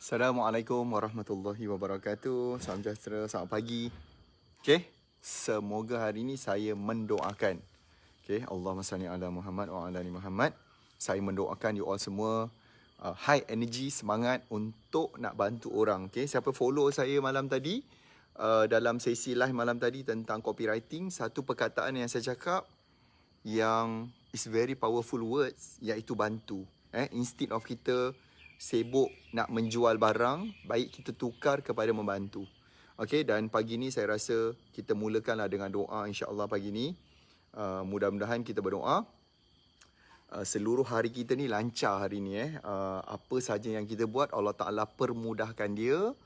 Assalamualaikum warahmatullahi wabarakatuh. Salam sejahtera, selamat pagi. Okay, semoga hari ini saya mendoakan. Okay, Allahumma salli ala Muhammad wa ala ali Muhammad. Saya mendoakan you all semua high energy, semangat untuk nak bantu orang. Okay, siapa follow saya malam tadi, dalam sesi live malam tadi tentang copywriting, satu perkataan yang saya cakap yang is very powerful words, iaitu bantu. Instead of kita sibuk nak menjual barang, baik kita tukar kepada membantu. Okey, dan pagi ni saya rasa kita mulakanlah dengan doa, insya-Allah pagi ni. Mudah-mudahan kita berdoa seluruh hari kita ni lancar hari ni. Apa saja yang kita buat, Allah Ta'ala permudahkan dia.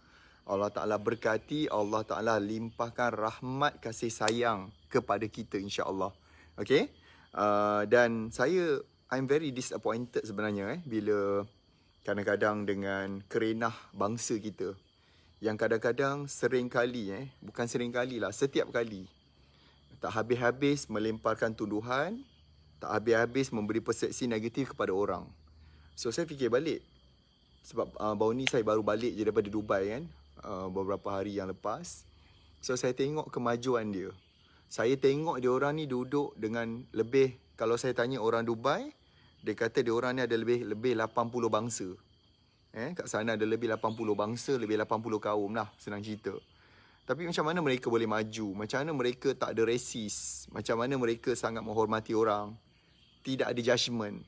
Allah Ta'ala berkati, Allah Ta'ala limpahkan rahmat kasih sayang kepada kita, insya-Allah. Okey. Dan I'm very disappointed sebenarnya bila kadang-kadang dengan kerenah bangsa kita yang kadang-kadang setiap kali tak habis-habis melemparkan tuduhan, tak habis-habis memberi persepsi negatif kepada orang. So saya fikir balik, sebab baru ni saya baru balik je daripada Dubai kan, beberapa hari yang lepas. So saya tengok kemajuan dia. Saya tengok dia orang ni duduk dengan lebih, kalau saya tanya orang Dubai, dia kata dia orang ni ada lebih 80 bangsa. Kat sana ada lebih 80 bangsa, lebih 80 kaum lah, senang cerita. Tapi macam mana mereka boleh maju? Macam mana mereka tak ada resis? Macam mana mereka sangat menghormati orang? Tidak ada judgement.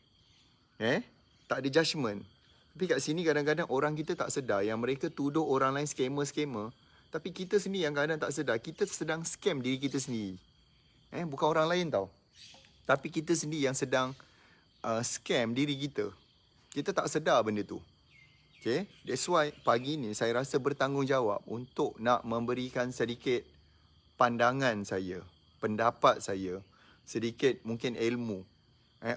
Tak ada judgement. Tapi kat sini kadang-kadang orang kita tak sedar yang mereka tuduh orang lain scammer. Tapi kita sendiri yang kadang tak sedar, kita sedang scam diri kita sendiri. Bukan orang lain tau. Tapi kita sendiri yang sedang scam diri kita. Kita tak sedar benda tu. Okay, that's why pagi ni saya rasa bertanggungjawab untuk nak memberikan sedikit pandangan saya, pendapat saya, sedikit mungkin ilmu.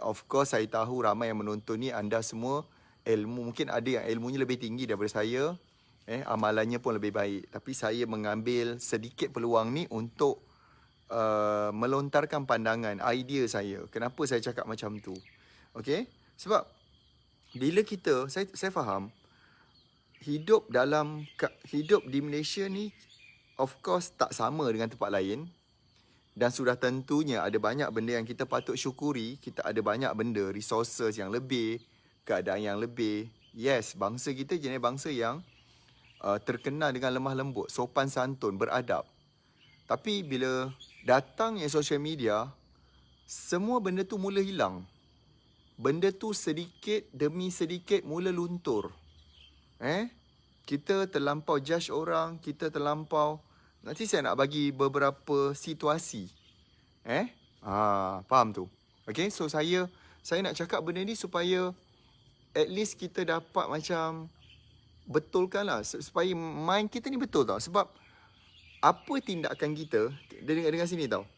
Of course saya tahu ramai yang menonton ni anda semua ilmu, mungkin ada yang ilmunya lebih tinggi daripada saya, amalannya pun lebih baik. Tapi saya mengambil sedikit peluang ni untuk melontarkan pandangan, idea saya. Kenapa saya cakap macam tu? Okay, sebab bila kita, saya faham, hidup di Malaysia ni of course tak sama dengan tempat lain. Dan sudah tentunya ada banyak benda yang kita patut syukuri. Kita ada banyak benda, resources yang lebih, keadaan yang lebih. Yes, bangsa kita jenis bangsa yang terkenal dengan lemah lembut, sopan santun, beradab. Tapi bila datangnya social media, semua benda tu mula hilang. Benda tu sedikit demi sedikit mula luntur. Kita terlampau judge orang, kita terlampau. Nanti saya nak bagi beberapa situasi. Faham tu? Okay, so saya nak cakap benda ni supaya at least kita dapat macam betulkan lah, supaya mind kita ni betul tau. Sebab apa tindakan kita, dengar sini tau.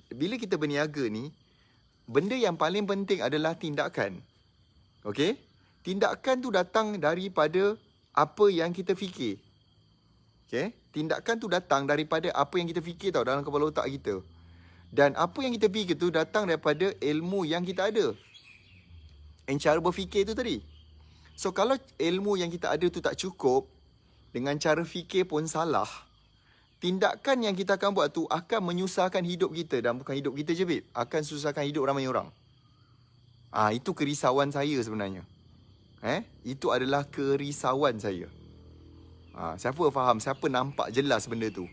Bila kita berniaga ni, benda yang paling penting adalah tindakan. Okay? Tindakan tu datang daripada apa yang kita fikir. Okay? Tindakan tu datang daripada apa yang kita fikir tau, dalam kepala otak kita. Dan apa yang kita fikir tu datang daripada ilmu yang kita ada. And cara berfikir tu tadi. So kalau ilmu yang kita ada tu tak cukup, dengan cara fikir pun salah, tindakan yang kita akan buat tu akan menyusahkan hidup kita. Dan bukan hidup kita je, babe, akan susahkan hidup ramai orang. Itu kerisauan saya sebenarnya. Itu adalah kerisauan saya. Siapa faham, siapa nampak jelas benda tu?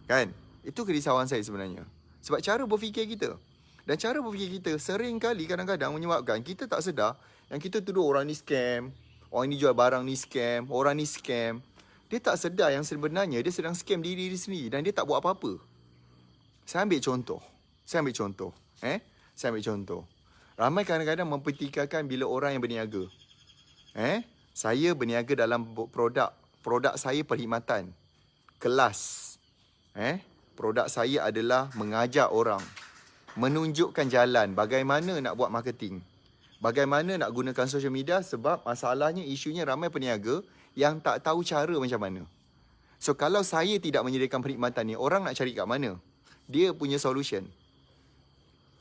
Kan? Itu kerisauan saya sebenarnya. Sebab cara berfikir kita. Dan cara berfikir kita sering kali kadang-kadang menyebabkan kita tak sedar yang kita tuduh orang ni scam, orang ni jual barang ni scam, orang ni scam. Dia tak sedar yang sebenarnya dia sedang scam diri dia sendiri dan dia tak buat apa-apa. Saya ambil contoh. Saya ambil contoh. Ramai kadang-kadang mempertikaikan bila orang yang berniaga. Saya berniaga dalam produk saya perkhidmatan, kelas. Produk saya adalah mengajar orang, menunjukkan jalan bagaimana nak buat marketing, bagaimana nak gunakan social media. Sebab masalahnya, isunya ramai peniaga yang tak tahu cara macam mana. So kalau saya tidak menyediakan perkhidmatan ni, orang nak cari kat mana? Dia punya solution.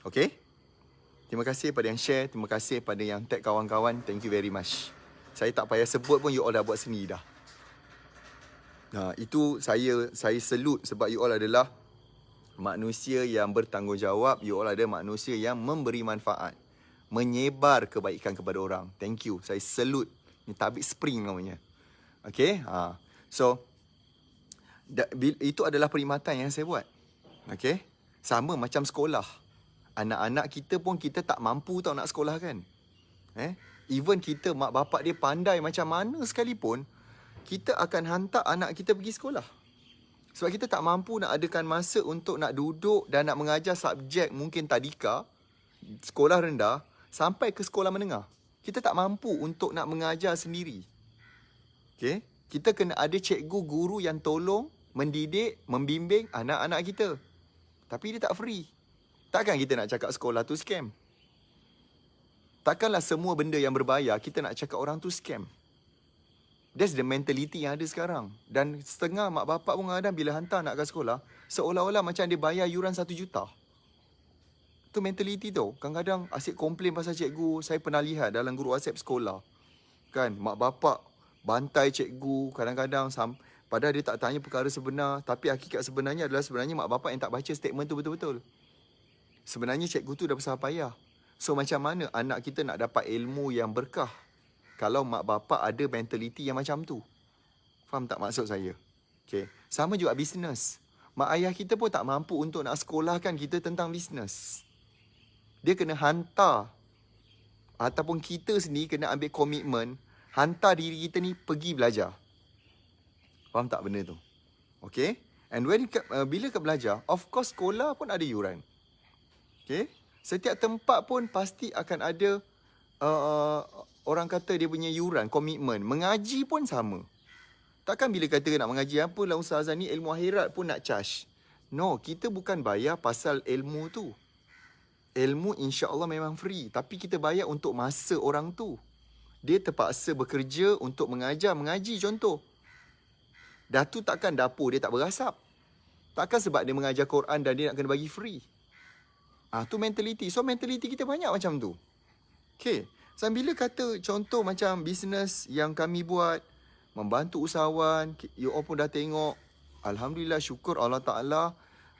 Okay? Terima kasih pada yang share, terima kasih pada yang tag kawan-kawan. Thank you very much. Saya tak payah sebut pun, you all dah buat sendiri dah. Itu saya salute sebab you all adalah manusia yang bertanggungjawab. You all ada manusia yang memberi manfaat, menyebar kebaikan kepada orang. Thank you. Saya salute. Ni tabik spring namanya. Okay. So, itu adalah perkhidmatan yang saya buat. Okay. Sama macam sekolah. Anak-anak kita pun kita tak mampu tau nak sekolah kan. Even kita mak bapak dia pandai macam mana sekalipun, kita akan hantar anak kita pergi sekolah. Sebab kita tak mampu nak adakan masa untuk nak duduk dan nak mengajar subjek mungkin tadika, sekolah rendah, sampai ke sekolah menengah. Kita tak mampu untuk nak mengajar sendiri. Okay? Kita kena ada cikgu, guru yang tolong, mendidik, membimbing anak-anak kita. Tapi dia tak free. Takkan kita nak cakap sekolah tu scam? Takkanlah semua benda yang berbayar kita nak cakap orang tu scam. That's the mentality yang ada sekarang. Dan setengah mak bapak pun kadang bila hantar nak ke sekolah, seolah-olah macam dia bayar yuran 1 juta. Itu mentality tu. Kadang-kadang asyik komplain pasal cikgu. Saya pernah lihat dalam guru WhatsApp sekolah. Kan, mak bapak bantai cikgu kadang-kadang. Padahal dia tak tanya perkara sebenar. Tapi hakikat sebenarnya adalah sebenarnya mak bapak yang tak baca statement tu betul-betul. Sebenarnya cikgu tu dah besar payah. So macam mana anak kita nak dapat ilmu yang berkah kalau mak bapak ada mentality yang macam tu? Faham tak maksud saya? Okay. Sama juga bisnes. Mak ayah kita pun tak mampu untuk nak sekolahkan kita tentang bisnes. Dia kena hantar. Ataupun kita sendiri kena ambil komitmen. Hantar diri kita ni pergi belajar. Faham tak benda tu? Okay. And bila ke belajar, of course sekolah pun ada yuran. Okay. Setiap tempat pun pasti akan ada orang kata dia punya yuran, komitmen. Mengaji pun sama. Takkan bila kata nak mengaji apa lah ustazah ni, ilmu akhirat pun nak charge. No, kita bukan bayar pasal ilmu tu. Ilmu insya-Allah memang free, tapi kita bayar untuk masa orang tu. Dia terpaksa bekerja untuk mengajar, mengaji contoh. Dah tu takkan dapur dia tak berasap. Takkan sebab dia mengajar Quran dan dia nak kena bagi free. Tu mentality. So mentality kita banyak macam tu. Okay. Sambil bila kata contoh macam bisnes yang kami buat, membantu usahawan, you all pun dah tengok. Alhamdulillah, syukur Allah Ta'ala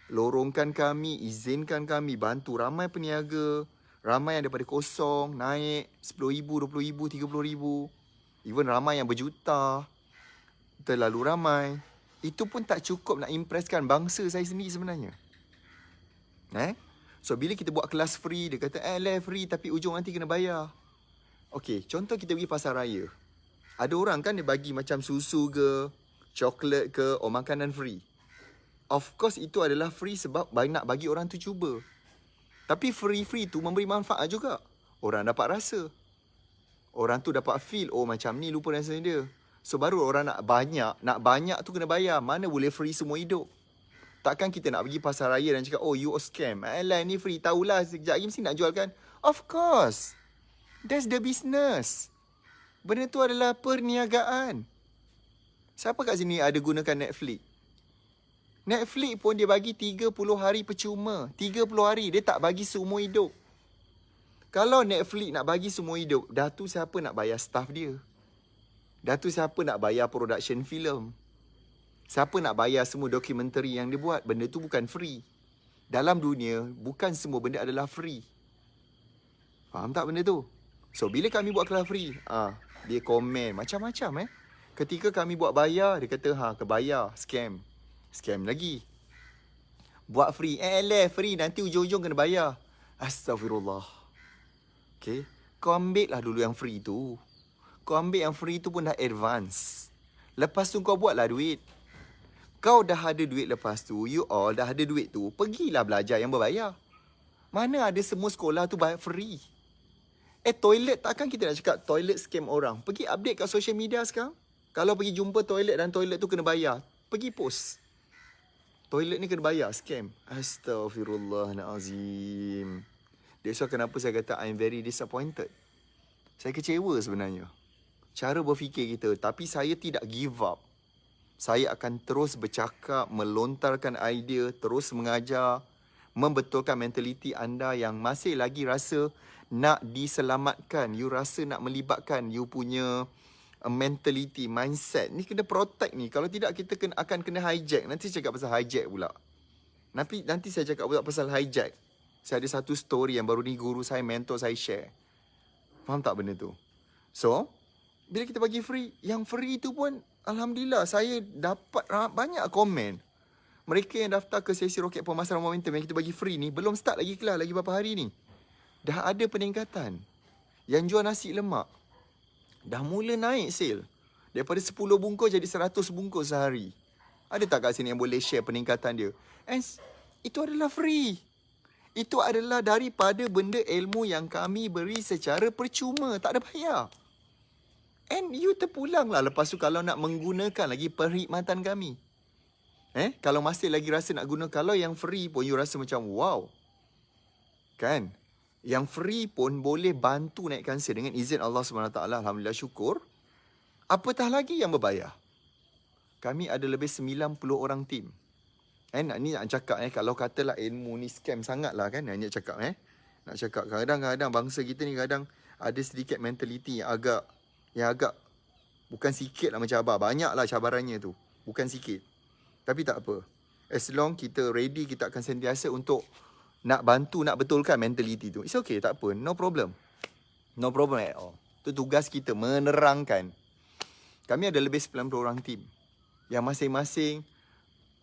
lorongkan kami, izinkan kami bantu ramai peniaga, ramai yang daripada kosong, naik RM10,000, RM20,000, RM30,000. Even ramai yang berjuta. Terlalu ramai. Itu pun tak cukup nak impresskan bangsa saya sendiri sebenarnya. So bila kita buat kelas free, dia kata free tapi ujung nanti kena bayar. Okey, contoh kita pergi pasar raya. Ada orang kan dia bagi macam susu ke, coklat ke, makanan free. Of course itu adalah free sebab nak bagi orang tu cuba. Tapi free tu memberi manfaat juga. Orang dapat rasa. Orang tu dapat feel, macam ni lupa rasa dia. So baru orang nak banyak tu kena bayar. Mana boleh free semua hidup. Takkan kita nak pergi pasar raya dan cakap, you scam. Ni free, tahulah sekejap lagi mesti nak jual kan. Of course. That's the business. Benda tu adalah perniagaan. Siapa kat sini ada gunakan Netflix? Netflix pun dia bagi 30 hari percuma. 30 hari, dia tak bagi seumur hidup. Kalau Netflix nak bagi seumur hidup, dah tu siapa nak bayar staff dia? Dah tu siapa nak bayar production film? Siapa nak bayar semua dokumentari yang dia buat? Benda tu bukan free. Dalam dunia, bukan semua benda adalah free. Faham tak benda tu? So, bila kami buat kelas free, dia komen macam-macam Ketika kami buat bayar, dia kata, kebayar, scam. Scam lagi. Buat free, free, nanti ujung-ujung kena bayar. Astaghfirullah. Okay. Kau ambil lah dulu yang free tu. Kau ambil yang free tu pun dah advance. Lepas tu kau buatlah duit. Kau dah ada duit lepas tu, you all dah ada duit tu, pergilah belajar yang berbayar. Mana ada semua sekolah tu free. Toilet, takkan kita nak cakap toilet scam orang. Pergi update kat social media sekarang. Kalau pergi jumpa toilet dan toilet tu kena bayar, pergi post. Toilet ni kena bayar, scam. Astaghfirullahalazim. That's why kenapa saya kata I'm very disappointed. Saya kecewa sebenarnya. Cara berfikir kita. Tapi saya tidak give up. Saya akan terus bercakap, melontarkan idea, terus mengajar, membetulkan mentaliti anda yang masih lagi rasa nak diselamatkan. You rasa nak melibatkan you punya mentality, mindset. Ni kena protect ni. Kalau tidak kita akan kena hijack. Nanti saya cakap pasal hijack pula. Nanti saya cakap pula pasal hijack. Saya ada satu story yang baru ni guru saya, mentor saya share. Faham tak benda tu? So, bila kita bagi free, yang free tu pun alhamdulillah saya dapat banyak komen. Mereka yang daftar ke sesi Roket Pemasaran Momentum yang kita bagi free ni, belum start lagi kelas, lagi berapa hari ni. Dah ada peningkatan. Yang jual nasi lemak, dah mula naik sale. Daripada 10 bungkus jadi 100 bungkus sehari. Ada tak kat sini yang boleh share peningkatan dia? And itu adalah free. Itu adalah daripada benda ilmu yang kami beri secara percuma. Tak ada bayar. And you terpulang lah lepas tu kalau nak menggunakan lagi perkhidmatan kami. Kalau masih lagi rasa nak guna, kalau yang free pun you rasa macam wow. Kan? Yang free pun boleh bantu naikkan sale dengan izin Allah SWT. Alhamdulillah, syukur. Apatah lagi yang berbayar. Kami ada lebih 90 orang tim. Ni nak cakap kalau katalah ilmu ni scam sangat lah kan. Nak cakap Nak cakap kadang-kadang bangsa kita ni kadang ada sedikit mentality yang agak bukan sikit lah macam Abah. Banyak lah cabarannya tu. Bukan sikit. Tapi tak apa. As long kita ready, kita akan sentiasa untuk nak bantu, nak betulkan mentality tu. It's okay, tak apa. No problem. No problem at all. Itu tugas kita, menerangkan. Kami ada lebih 90 orang tim. Yang masing-masing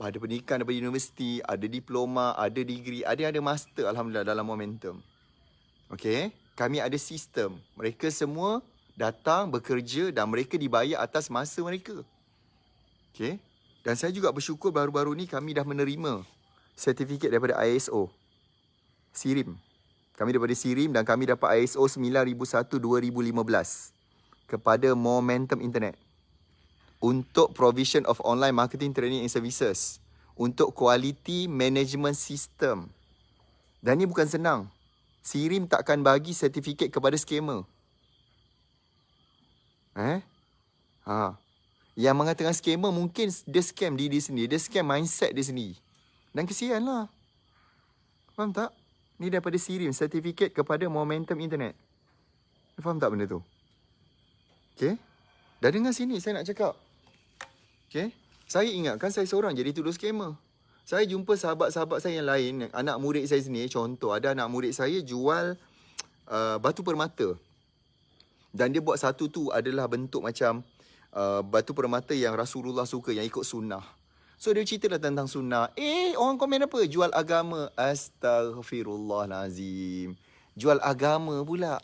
ada pendidikan daripada universiti, ada diploma, ada degree, ada yang ada master alhamdulillah dalam momentum. Okay? Kami ada sistem. Mereka semua datang, bekerja dan mereka dibayar atas masa mereka. Okay? Dan saya juga bersyukur baru-baru ni kami dah menerima sertifikat daripada ISO. SIRIM. Kami daripada SIRIM dan kami dapat ISO 9001-2015 kepada Momentum Internet. Untuk provision of online marketing training and services. Untuk quality management system. Dan ni bukan senang. SIRIM takkan bagi sertifikat kepada scammer. Yang mengatakan scammer mungkin dia scam diri dia sendiri. Dia scam mindset dia sendiri. Dan kesian lah. Faham tak? Ni daripada SIRIM, sertifikat kepada Momentum Internet. Faham tak benda tu? Okay? Dah dengar sini saya nak cakap. Okay? Saya ingatkan saya seorang jadi tuduh scammer. Saya jumpa sahabat-sahabat saya yang lain, anak murid saya sendiri, contoh ada anak murid saya jual batu permata. Dan dia buat satu tu adalah bentuk macam batu permata yang Rasulullah suka, yang ikut sunnah. So dia cerita tentang sunnah. Orang komen apa? Jual agama. Astaghfirullahalazim. Jual agama pula.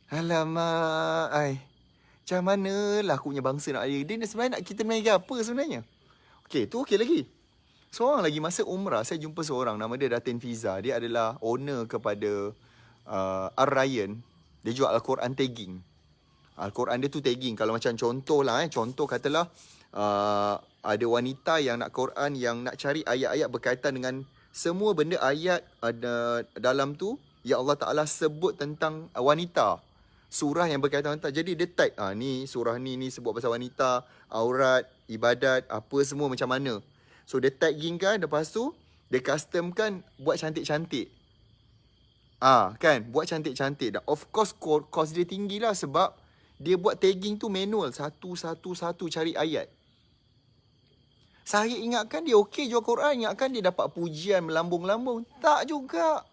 Alamak. Macam manalah aku punya bangsa nak ada. Dia sebenarnya nak kita menaiki apa sebenarnya? Okey, tu okey lagi. Seorang lagi masa umrah, saya jumpa seorang nama dia Datin Fiza. Dia adalah owner kepada Ar-Ryan. Dia jual Al-Quran tagging. Al-Quran dia tu tagging. Kalau macam contoh lah, contoh katalah ada wanita yang nak Quran, yang nak cari ayat-ayat berkaitan dengan semua benda ayat dalam tu yang Allah Ta'ala sebut tentang wanita. Surah yang berkaitan wanita. Jadi dia tag, ni surah ni sebut pasal wanita, aurat, ibadat, apa semua macam mana. So dia tagging kan, lepas tu dia customkan, buat cantik-cantik. Kan, buat cantik-cantik. Dan of course cost dia tinggi lah sebab dia buat tagging tu manual, satu-satu cari ayat. Saya ingatkan dia okey jual Quran, ingatkan dia dapat pujian melambung-lambung. Tak juga.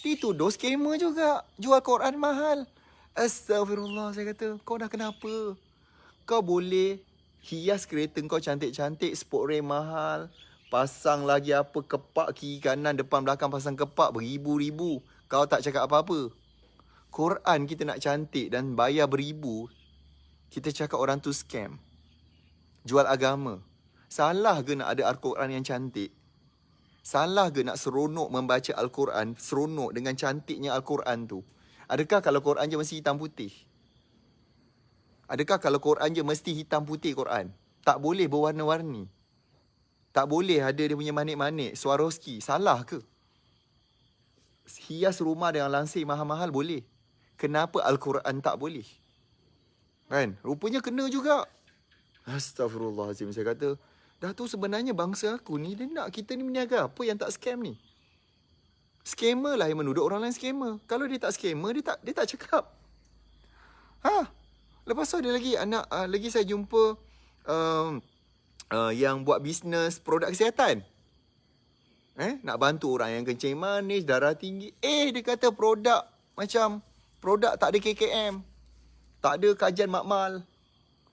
Dituduh scammer juga. Jual Quran mahal. Astagfirullah, saya kata, kau dah kenapa? Kau boleh hias kereta kau cantik-cantik, sport rim mahal, pasang lagi apa, kepak kiri kanan, depan belakang pasang kepak beribu-ribu. Kau tak cakap apa-apa. Quran kita nak cantik dan bayar beribu, kita cakap orang tu scam. Jual agama. Salah ke nak ada Al-Quran yang cantik? Salah ke nak seronok membaca Al-Quran, seronok dengan cantiknya Al-Quran tu? Adakah kalau Quran je mesti hitam putih? Adakah kalau Quran je mesti hitam putih Quran? Tak boleh berwarna-warni. Tak boleh ada dia punya manik-manik, Swarovski. Salah ke? Hias rumah dengan lansir mahal-mahal boleh. Kenapa Al-Quran tak boleh? Kan? Rupanya kena juga. Astagfirullahaladzim. Saya kata, dah tu sebenarnya bangsa aku ni, dia nak kita ni meniaga apa yang tak scam ni? Scammer lah yang menuduh orang lain scammer. Kalau dia tak scammer, dia tak cakap. Lepas tu ada lagi anak, lagi saya jumpa yang buat bisnes produk kesihatan. Nak bantu orang yang kencing manis, darah tinggi. Dia kata produk tak ada KKM. Tak ada kajian makmal.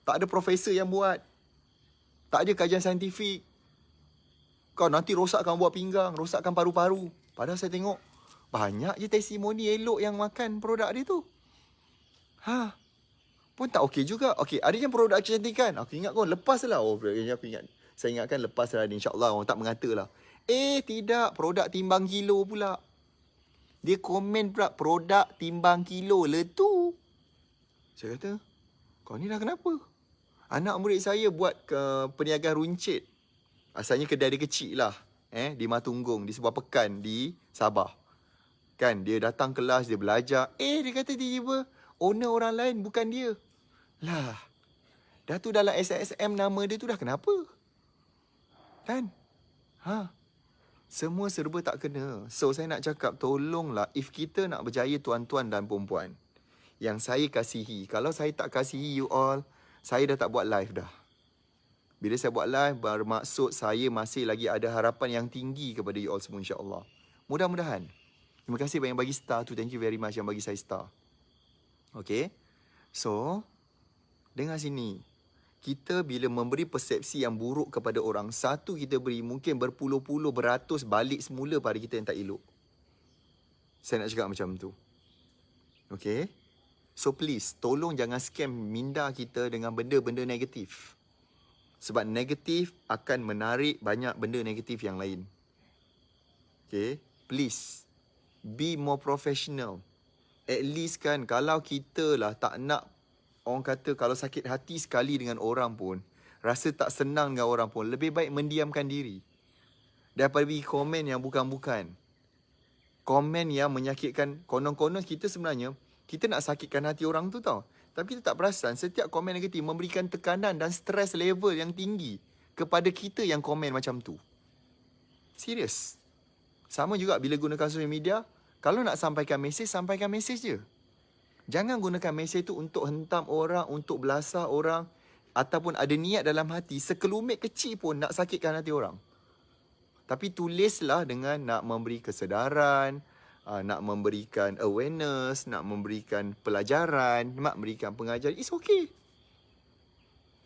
Tak ada profesor yang buat. Tak ada kajian saintifik. Kau nanti rosakkan buah pinggang, rosakkan paru-paru. Padahal saya tengok banyak je testimoni elok yang makan produk dia tu. Pun tak okey juga. Okey, ada yang produk kecantikan. Aku ingat kau lepas lah. Saya ingatkan lepas lah. InsyaAllah orang tak mengata lah. Tidak. Produk timbang kilo pula. Dia komen pula produk timbang kilo letu. Saya kata, kau ni dah kenapa? Anak murid saya buat perniagaan runcit. Asalnya kedai dia kecil lah. Di Matunggung, di sebuah pekan di Sabah. Kan, dia datang kelas, dia belajar. Dia kata tiba-tiba, owner orang lain bukan dia. Lah, dah tu dalam SSM nama dia tu dah kenapa? Kan? Semua serba tak kena. So, saya nak cakap, tolonglah, if kita nak berjaya tuan-tuan dan perempuan, yang saya kasihi, kalau saya tak kasihi you all, saya dah tak buat live dah. Bila saya buat live, bermaksud saya masih lagi ada harapan yang tinggi kepada you all semua, insyaAllah. Mudah-mudahan. Terima kasih banyak bagi star tu. Thank you very much yang bagi saya star. Okay. So, dengar sini. Kita bila memberi persepsi yang buruk kepada orang, satu kita beri mungkin berpuluh-puluh, beratus balik semula pada kita yang tak elok. Saya nak cakap macam tu. Okay. So please, tolong jangan scam minda kita dengan benda-benda negatif. Sebab negatif akan menarik banyak benda negatif yang lain. Okay. Please, be more professional. At least kan, kalau kita lah tak nak, orang kata kalau sakit hati sekali dengan orang pun, rasa tak senang dengan orang pun, lebih baik mendiamkan diri. Daripada bagi komen yang bukan-bukan. Komen yang menyakitkan, konon-konon kita sebenarnya, kita nak sakitkan hati orang tu tau. Tapi kita tak perasan, setiap komen negatif memberikan tekanan dan stres level yang tinggi kepada kita yang komen macam tu. Serius. Sama juga bila gunakan social media, kalau nak sampaikan mesej je. Jangan gunakan mesej tu untuk hentam orang, untuk belasah orang, ataupun ada niat dalam hati, sekelumit kecil pun nak sakitkan hati orang. Tapi tulislah dengan nak memberi kesedaran, nak memberikan awareness, nak memberikan pelajaran, nak memberikan pengajaran. It's okay.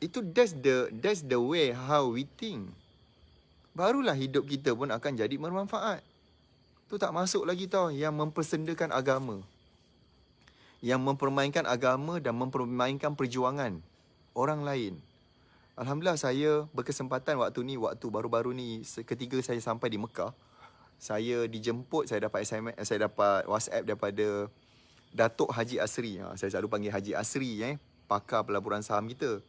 That's the way how we think. Barulah hidup kita pun akan jadi bermanfaat. Tu tak masuk lagi tau yang mempersendakan agama. Yang mempermainkan agama dan mempermainkan perjuangan orang lain. Alhamdulillah saya berkesempatan waktu baru-baru ni ketika saya sampai di Mekah. Saya dijemput, saya dapat SMS, saya dapat WhatsApp daripada Datuk Haji Asri. Saya selalu panggil Haji Asri, pakar pelaburan saham kita.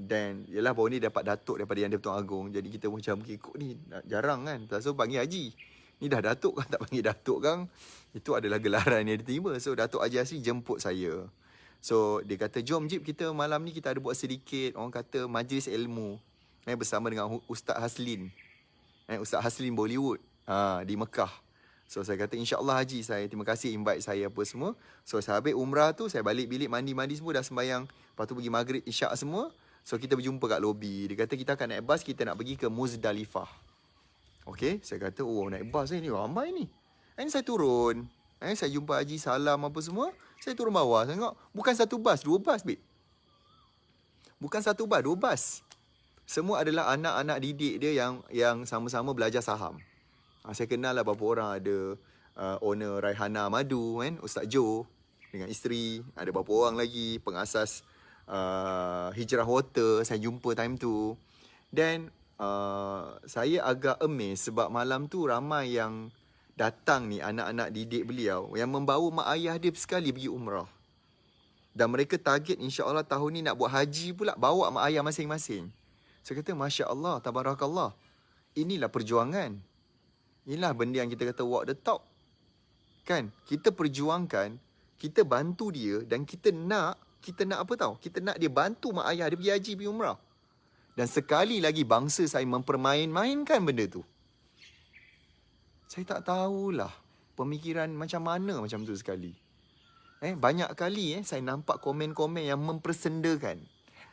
Dan yalah baru ni dapat Datuk daripada Yang di-Pertuan Agong. Jadi kita macam ikut ni jarang kan. So panggil Haji. Ni dah Datuk kan, tak panggil Datuk kan. Itu adalah gelaran yang diterima. So Datuk Haji Asri jemput saya. So dia kata, jom Jip, kita malam ni kita ada buat sedikit, orang kata majlis ilmu bersama dengan Ustaz Haslin. Ustaz Haslin Bollywood di Mekah. So saya kata insyaAllah Haji, saya terima kasih invite saya apa semua. So saya habis umrah tu, saya balik bilik mandi-mandi semua, dah sembahyang. Lepas tu pergi maghrib isyak semua. So kita berjumpa kat lobi. Dia kata kita akan naik bas, kita nak pergi ke Muzdalifah. Okay, saya kata naik bas ni ramai ni. Ini saya turun. Saya jumpa Haji, salam apa semua. Saya turun bawah, saya tengok bukan satu bas, dua bas babe. Bukan satu bas, dua bas. Semua adalah anak-anak didik dia yang sama-sama belajar saham. Saya kenal lah beberapa orang, ada owner Raihana Madu kan, Ustaz Joe dengan isteri, ada beberapa orang lagi pengasas Hijrah Water, saya jumpa time tu. Dan saya agak amazed sebab malam tu ramai yang datang ni, anak-anak didik beliau yang membawa mak ayah dia sekali pergi umrah. Dan mereka target insya-Allah tahun ni nak buat haji pula, bawa mak ayah masing-masing. Saya kata Masya Allah, Tabarakallah. Inilah perjuangan. Inilah benda yang kita kata walk the talk. Kan? Kita perjuangkan, kita bantu dia dan kita nak apa tahu? Kita nak dia bantu mak ayah dia pergi haji, pergi umrah. Dan sekali lagi bangsa saya mempermain-mainkan benda tu. Saya tak tahulah pemikiran macam mana macam tu sekali. Banyak kali saya nampak komen-komen yang mempersendakan.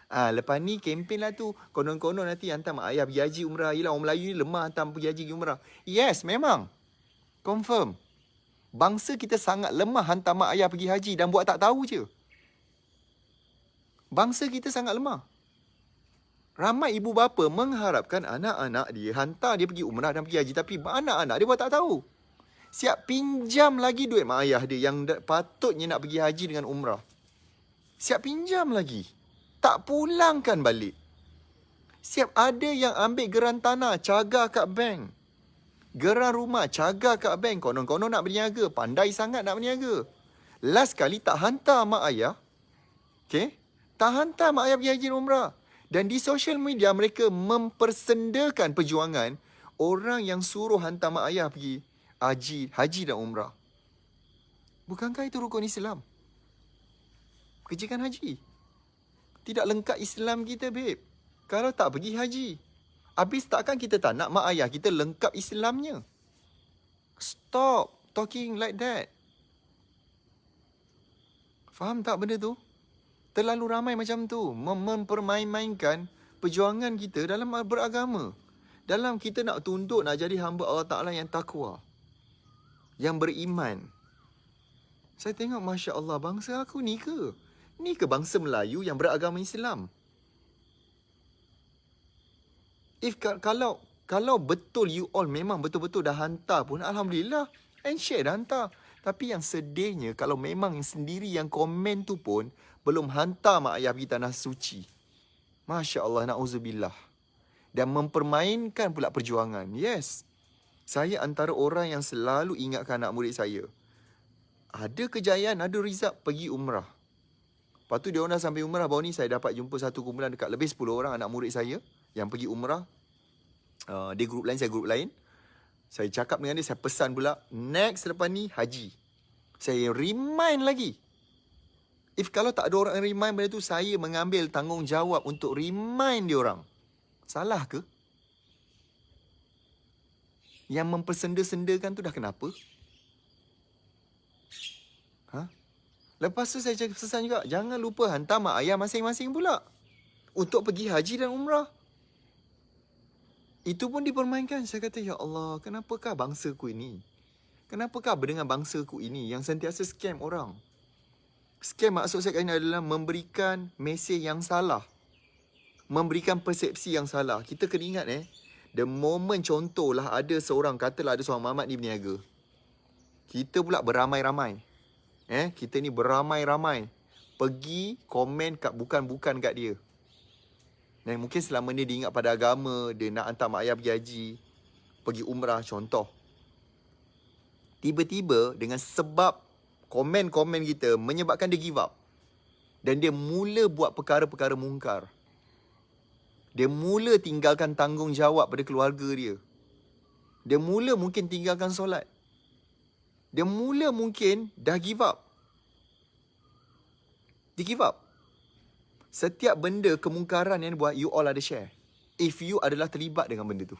Lepas ni kempen lah tu. Konon-konon nanti hantar mak ayah pergi haji umrah. Yelah, orang Melayu ni lemah hantar pergi haji umrah. Yes, memang. Confirm. Bangsa kita sangat lemah hantar mak ayah pergi haji dan buat tak tahu je. Bangsa kita sangat lemah. Ramai ibu bapa mengharapkan anak-anak dia hantar dia pergi umrah dan pergi haji. Tapi anak-anak dia buat tak tahu. Siap pinjam lagi duit mak ayah dia yang patutnya nak pergi haji dengan umrah. Siap pinjam lagi. Tak pulangkan balik. Siap ada yang ambil geran tanah, cagar kat bank. Geran rumah, cagar kat bank. Konon-konon nak berniaga. Pandai sangat nak berniaga. Last kali tak hantar mak ayah. Okay? Tak hantar mak ayah pergi haji dan umrah. Dan di social media mereka mempersendakan perjuangan orang yang suruh hantar mak ayah pergi haji dan umrah. Bukankah itu rukun Islam? Kerjakan haji. Tidak lengkap Islam kita, babe. Kalau tak pergi haji. Habis takkan kita tak nak mak ayah kita lengkap Islamnya? Stop talking like that. Faham tak benda tu? Terlalu ramai macam tu. Mempermain-mainkan perjuangan kita dalam beragama. Dalam kita nak tunduk, nak jadi hamba Allah Ta'ala yang takwa. Yang beriman. Saya tengok, Masya Allah, bangsa aku ni ke? Ni ke bangsa Melayu yang beragama Islam? Kalau betul you all memang betul-betul dah hantar pun, Alhamdulillah. And share dah hantar. Tapi yang sedihnya, kalau memang sendiri yang komen tu pun belum hantar mak ayah pergi tanah suci. Masya Allah, na'udzubillah. Dan mempermainkan pula perjuangan. Yes. Saya antara orang yang selalu ingatkan anak murid saya. Ada kejayaan, ada result, pergi umrah. Lepas tu dia orang dah sampai umrah. Baru ni saya dapat jumpa satu kumpulan dekat lebih 10 orang anak murid saya yang pergi umrah. Dia grup lain, saya grup lain. Saya cakap dengan dia, saya pesan pula, next lepas ni haji. Saya remind lagi. Kalau tak ada orang yang remind benda tu, saya mengambil tanggungjawab untuk remind dia orang. Salah ke? Yang mempersenda-sendakan tu dah kenapa? Lepas tu saya pesan juga, jangan lupa hantar mak ayah masing-masing pula untuk pergi haji dan umrah. Itu pun dipermainkan. Saya kata, ya Allah, kenapakah bangsaku ini? Kenapakah dengan bangsaku ini yang sentiasa scam orang? Scam maksud saya ini adalah memberikan mesej yang salah. Memberikan persepsi yang salah. Kita kena ingat the moment contohlah ada seorang, katalah ada seorang Mamat ni berniaga. Kita pula beramai-ramai. Kita ni beramai-ramai pergi komen kat bukan-bukan kat dia. Dan mungkin selama ni dia ingat pada agama, dia nak hantar mak ayah pergi haji, pergi umrah contoh. Tiba-tiba dengan sebab komen-komen kita menyebabkan dia give up. Dan dia mula buat perkara-perkara mungkar. Dia mula tinggalkan tanggungjawab pada keluarga dia. Dia mula mungkin tinggalkan solat. Dia mula mungkin dah give up. Dia give up. Setiap benda kemungkaran yang dia buat, you all ada share. If you adalah terlibat dengan benda tu.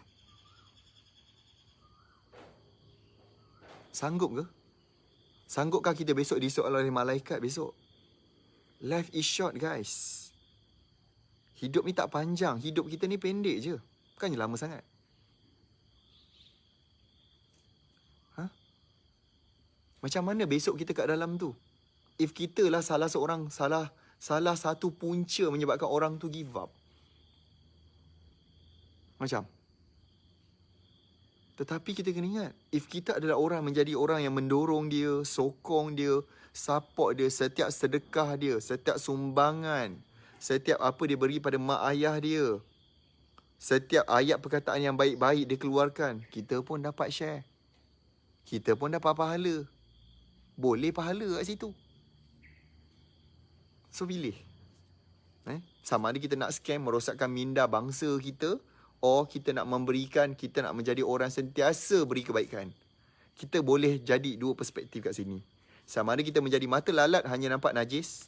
Sanggup ke? Sanggupkah kita besok disoal oleh malaikat besok? Life is short, guys. Hidup ni tak panjang. Hidup kita ni pendek je. Bukannya lama sangat. Macam mana besok kita kat dalam tu? If kita lah salah satu punca menyebabkan orang tu give up. Macam. Tetapi kita kena ingat, if kita adalah orang menjadi orang yang mendorong dia, sokong dia, support dia, setiap sedekah dia, setiap sumbangan, setiap apa dia beri pada mak ayah dia, setiap ayat perkataan yang baik-baik dia keluarkan, kita pun dapat share. Kita pun dapat pahala. Boleh pahala kat situ. So pilih. Sama ada kita nak scam, merosakkan minda bangsa kita, or kita nak memberikan, kita nak menjadi orang sentiasa beri kebaikan. Kita boleh jadi dua perspektif kat sini. Sama ada kita menjadi mata lalat, hanya nampak najis,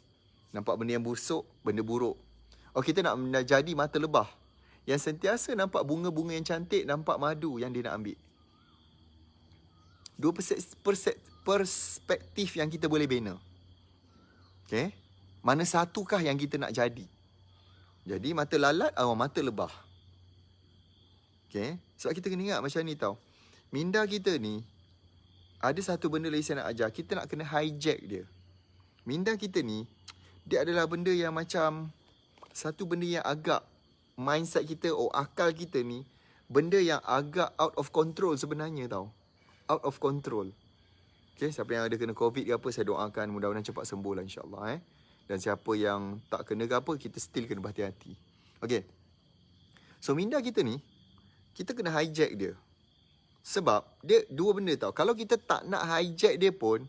nampak benda yang busuk, benda buruk. Or kita nak jadi mata lebah, yang sentiasa nampak bunga-bunga yang cantik, nampak madu yang dia nak ambil. Dua perspektif yang kita boleh bina. Okay. Mana satukah yang kita nak jadi? Jadi mata lalat atau mata lebah? Okay. Sebab kita kena ingat macam ni tau. Minda kita ni, ada satu benda lagi saya nak ajar. Kita nak kena hijack dia. Minda kita ni, dia adalah benda yang macam, satu benda yang agak, mindset kita, akal kita ni, benda yang agak out of control sebenarnya tau. Out of control. Okay, siapa yang ada kena COVID ke apa, saya doakan mudah-mudahan cepat sembuh lah insyaAllah. Dan siapa yang tak kena ke apa, kita still kena berhati-hati. Okay. So, minda kita ni, kita kena hijack dia. Sebab, dia dua benda tau. Kalau kita tak nak hijack dia pun,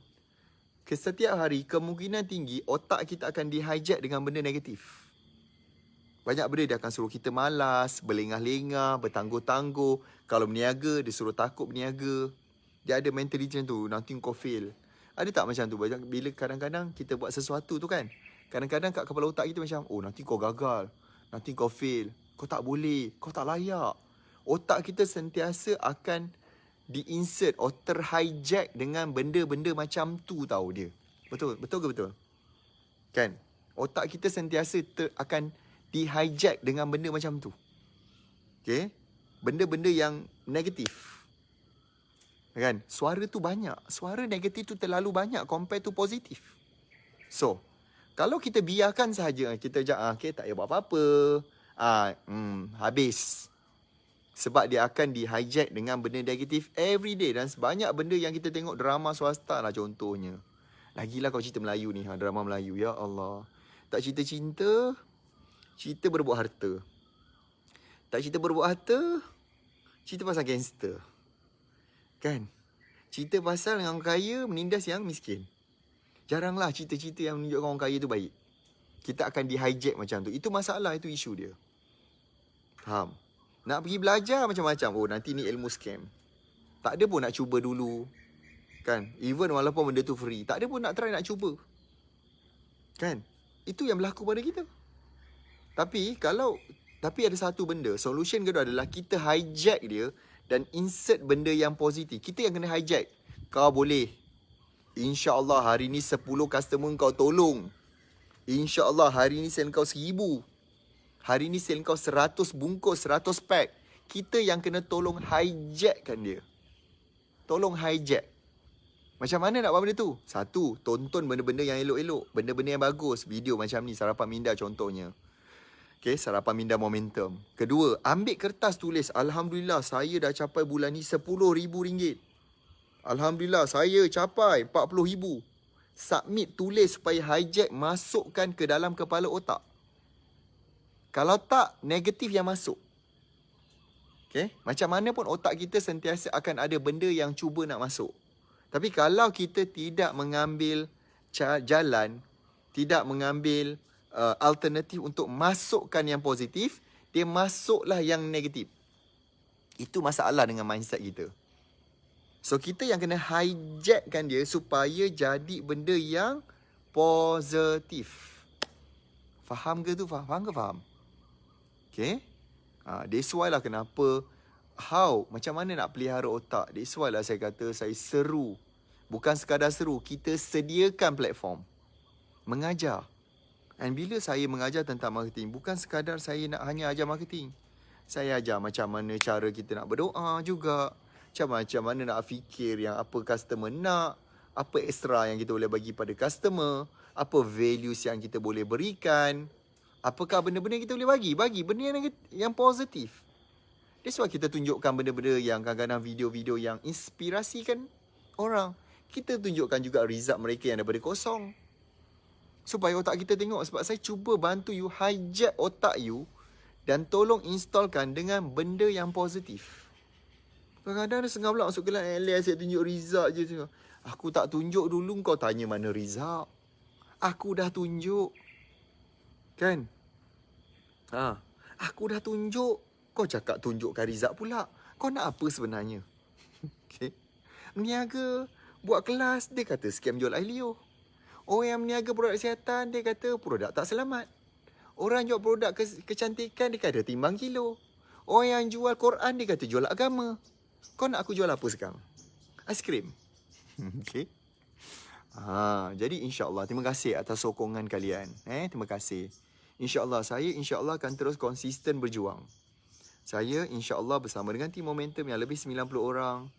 setiap hari, kemungkinan tinggi, otak kita akan di-hijack dengan benda negatif. Banyak benda dia akan suruh kita malas, berlengah-lengah, bertangguh-tangguh. Kalau berniaga, dia suruh takut berniaga. Dia ada mentality macam tu, nanti kau fail. Ada tak macam tu? Bila kadang-kadang kita buat sesuatu tu kan, kadang-kadang kat kepala otak kita macam, nanti kau gagal, nanti kau fail, kau tak boleh, kau tak layak. Otak kita sentiasa akan di-insert atau ter-hijack dengan benda-benda macam tu tau dia. Betul? Betul ke betul? Kan? Otak kita sentiasa akan di-hijack dengan benda macam tu. Okay? Benda-benda yang negatif. Kan? Suara tu banyak. Suara negatif tu terlalu banyak compare to positif. So, kalau kita biarkan sahaja, kita okay, tak payah buat apa-apa. Habis. Sebab dia akan di-hijack dengan benda negatif every day. Dan sebanyak benda yang kita tengok drama swasta lah contohnya. Lagilah kau cerita Melayu ni, drama Melayu. Ya Allah. Tak cerita cinta, cerita berebut harta. Tak cerita berebut harta, cerita pasal gangster. Kan? Cerita pasal yang kaya menindas yang miskin. Jaranglah cerita-cerita yang menunjukkan orang kaya tu baik. Kita akan di-hijack macam tu. Itu masalah, itu isu dia. Faham? Nak pergi belajar macam-macam. Nanti ni ilmu scam. Tak ada pun nak cuba dulu. Kan? Even walaupun benda tu free. Tak ada pun nak try nak cuba. Kan? Itu yang berlaku pada kita. Tapi ada satu benda. Solution kedua adalah kita hijack dia dan insert benda yang positif. Kita yang kena hijack. Kau boleh. InsyaAllah hari ni 10 customer kau tolong. InsyaAllah hari ni sell kau 1000. Hari ni sell kau 100 bungkus, 100 pack. Kita yang kena tolong hijackkan dia. Tolong hijack. Macam mana nak buat benda tu? Satu, tonton benda-benda yang elok-elok. Benda-benda yang bagus. Video macam ni, Sarapan Minda contohnya. Okay, Sarapan Minda Momentum. Kedua, ambil kertas tulis. Alhamdulillah, saya dah capai bulan ni RM10,000. Alhamdulillah, saya capai RM40,000. Submit, tulis supaya hijack masukkan ke dalam kepala otak. Kalau tak, negatif yang masuk. Okay? Macam mana pun otak kita sentiasa akan ada benda yang cuba nak masuk. Tapi kalau kita tidak mengambil jalan, tidak mengambil alternatif untuk masukkan yang positif, dia masuklah yang negatif. Itu masalah dengan mindset kita. So, kita yang kena hijackkan dia supaya jadi benda yang positif. Faham ke tu? Faham ke faham? Okay? That's why lah kenapa, macam mana nak pelihara otak. That's why lah saya kata saya seru. Bukan sekadar seru, kita sediakan platform. Mengajar. Dan bila saya mengajar tentang marketing, bukan sekadar saya nak hanya ajar marketing. Saya ajar macam mana cara kita nak berdoa juga. Macam mana nak fikir yang apa customer nak. Apa extra yang kita boleh bagi pada customer. Apa values yang kita boleh berikan. Apakah benda-benda yang kita boleh bagi? Bagi benda yang positif. That's why kita tunjukkan benda-benda yang kadang-kadang video-video yang inspirasikan orang. Kita tunjukkan juga result mereka yang daripada kosong. Supaya otak kita tengok. Sebab saya cuba bantu you hijack otak you. Dan tolong installkan dengan benda yang positif. Kadang-kadang ada setengah pula masuk kelas. Saya tunjuk result je. Aku tak tunjuk dulu, kau tanya mana result. Aku dah tunjuk. Kan? Aku dah tunjuk. Kau cakap tunjukkan result pula. Kau nak apa sebenarnya? Okay. Meniaga, buat kelas, dia kata scam jual air liur. Orang yang meniaga produk kesihatan, dia kata produk tak selamat. Orang jual produk kecantikan, dia kata timbang kilo. Orang yang jual Quran, dia kata jual agama. Kau nak aku jual apa sekarang? Aiskrim. Okay. Jadi insya-Allah terima kasih atas sokongan kalian. Terima kasih. Insya-Allah akan terus konsisten berjuang. Saya insya-Allah bersama dengan tim Momentum yang lebih 90 orang.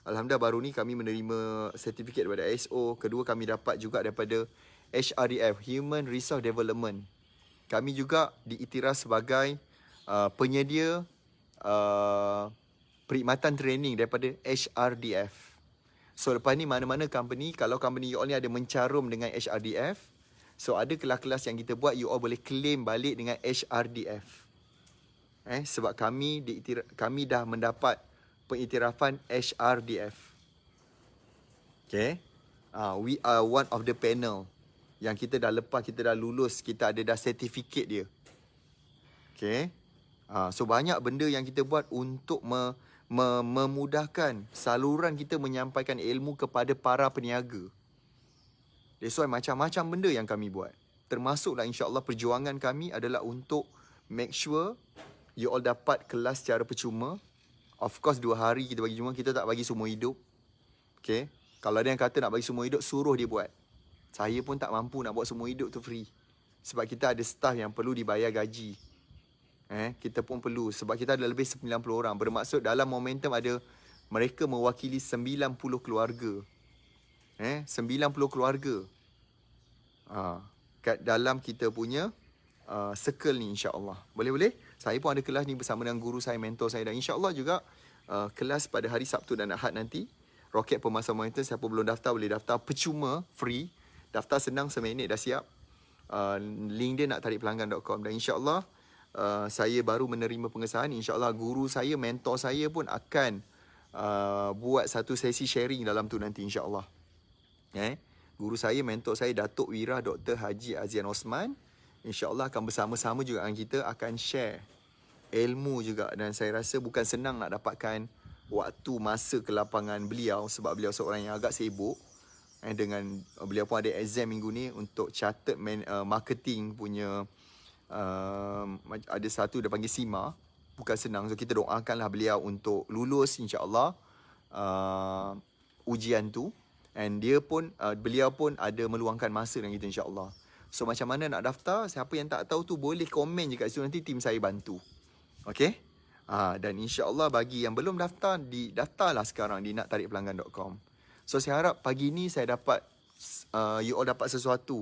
Alhamdulillah baru ni kami menerima sertifikat daripada ISO. Kedua kami dapat juga daripada HRDF, Human Resource Development. Kami juga diiktiraf sebagai penyedia perkhidmatan training daripada HRDF. So lepas ni mana-mana company, kalau company you all ni ada mencarum dengan HRDF, so ada kelas-kelas yang kita buat, you all boleh claim balik dengan HRDF. Sebab kami dah mendapat pengiktirafan HRDF. Okay. We are one of the panel yang kita dah lepas, kita dah lulus, kita ada dah sertifikat dia. Okay. So banyak benda yang kita buat untuk memudahkan saluran kita menyampaikan ilmu kepada para peniaga. That's why macam-macam benda yang kami buat. Termasuklah insya-Allah perjuangan kami adalah untuk make sure you all dapat kelas secara percuma. Of course 2 hari kita bagi cuma, kita tak bagi semua hidup. Okay. Kalau ada yang kata nak bagi semua hidup, suruh dia buat. Saya pun tak mampu nak buat semua hidup tu free. Sebab kita ada staff yang perlu dibayar gaji. Kita pun perlu. Sebab kita ada lebih 90 orang. Bermaksud dalam Momentum ada, mereka mewakili 90 keluarga. 90 keluarga. Kat dalam kita punya circle ni insya-Allah. Boleh-boleh? Saya pun ada kelas ni bersama dengan guru saya, mentor saya. Dan insya-Allah juga kelas pada hari Sabtu dan Ahad nanti. Roket Pemasaran Momentum, siapa belum daftar boleh daftar percuma, free. Daftar senang, seminit dah siap. Link dia naktarikpelanggan.com. Dan insya-Allah saya baru menerima pengesahan. InsyaAllah guru saya, mentor saya pun akan buat satu sesi sharing dalam tu nanti insyaAllah. Guru saya, mentor saya, Datuk Wira Dr. Haji Azian Osman, insyaAllah akan bersama-sama juga dengan kita, akan share ilmu juga. Dan saya rasa bukan senang nak dapatkan waktu, masa ke lapangan beliau, sebab beliau seorang yang agak sibuk. Dengan beliau pun ada exam minggu ni untuk chartered marketing punya. Ada satu dia panggil SIMA. Bukan senang. So kita doakanlah beliau untuk lulus insya-Allah ujian tu. And dia pun beliau pun ada meluangkan masa dengan kita insya-Allah. So macam mana nak daftar, siapa yang tak tahu tu boleh komen je kat situ, nanti tim saya bantu. Okey? Dan insya-Allah bagi yang belum daftar, daftarlah sekarang di naktarikpelanggan.com. So saya harap pagi ni saya dapat you all dapat sesuatu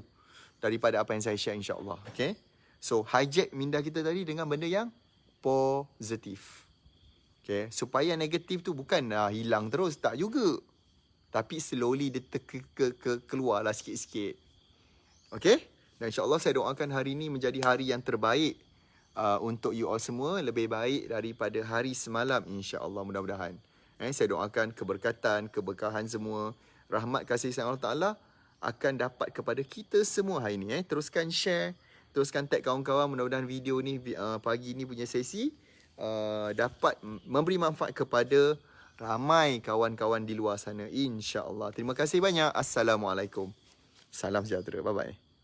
daripada apa yang saya share insya-Allah. Okey? So, hijack minda kita tadi dengan benda yang positif. Okay. Supaya negatif tu bukan hilang terus. Tak juga. Tapi slowly dia keluarlah sikit-sikit. Okay. Dan insyaAllah saya doakan hari ini menjadi hari yang terbaik untuk you all semua. Lebih baik daripada hari semalam insyaAllah, mudah-mudahan. Saya doakan keberkatan, keberkahan semua. Rahmat kasih sayang Allah Ta'ala akan dapat kepada kita semua hari ini. Teruskan share. Teruskan tag kawan-kawan, mudah-mudahan video ni pagi ni punya sesi dapat memberi manfaat kepada ramai kawan-kawan di luar sana insya-Allah. Terima kasih banyak. Assalamualaikum. Salam sejahtera. Bye-bye.